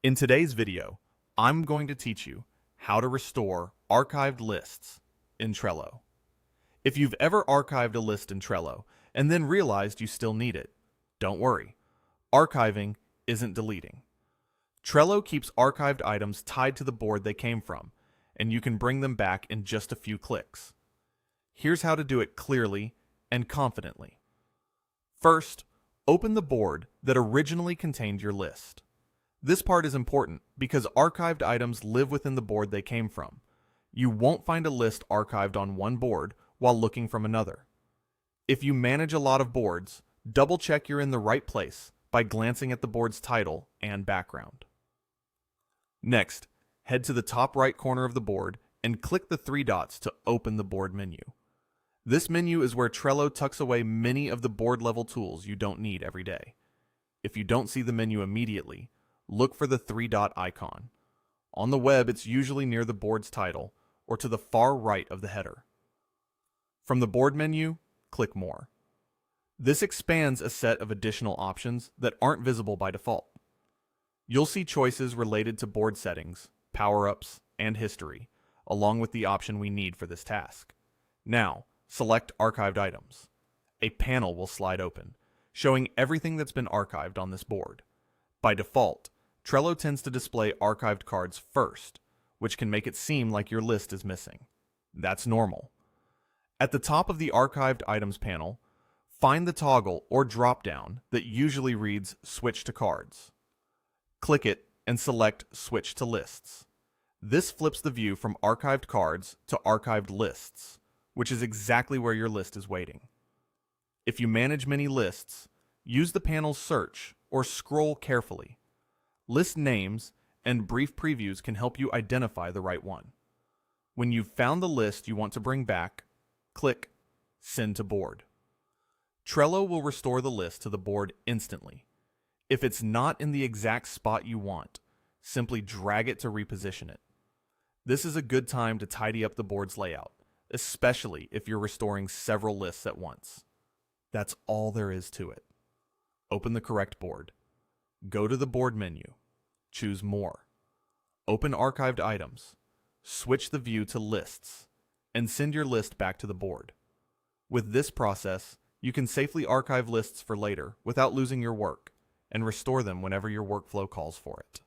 In today's video, I'm going to teach you how to restore archived lists in Trello. If you've ever archived a list in Trello and then realized you still need it, don't worry. Archiving isn't deleting. Trello keeps archived items tied to the board they came from, and you can bring them back in just a few clicks. Here's how to do it clearly and confidently. First, open the board that originally contained your list. This part is important because archived items live within the board they came from. You won't find a list archived on one board while looking from another. If you manage a lot of boards, double-check you're in the right place by glancing at the board's title and background. Next, head to the top right corner of the board and click the three dots to open the board menu. This menu is where Trello tucks away many of the board-level tools you don't need every day. If you don't see the menu immediately, look for the three-dot icon. On the web, it's usually near the board's title or to the far right of the header. From the board menu, click More. This expands a set of additional options that aren't visible by default. You'll see choices related to board settings, power-ups, and history, along with the option we need for this task. Now, select Archived Items. A panel will slide open, showing everything that's been archived on this board. By default, Trello tends to display archived cards first, which can make it seem like your list is missing. That's normal. At the top of the Archived Items panel, find the toggle or drop-down that usually reads Switch to Cards. Click it and select Switch to Lists. This flips the view from archived cards to archived lists, which is exactly where your list is waiting. If you manage many lists, use the panel's search or scroll carefully. List names and brief previews can help you identify the right one. When you've found the list you want to bring back, click Send to Board. Trello will restore the list to the board instantly. If it's not in the exact spot you want, simply drag it to reposition it. This is a good time to tidy up the board's layout, especially if you're restoring several lists at once. That's all there is to it. Open the correct board. Go to the board menu. Choose More. Open Archived Items. Switch the view to Lists, and send your list back to the board. With this process, you can safely archive lists for later without losing your work, and restore them whenever your workflow calls for it.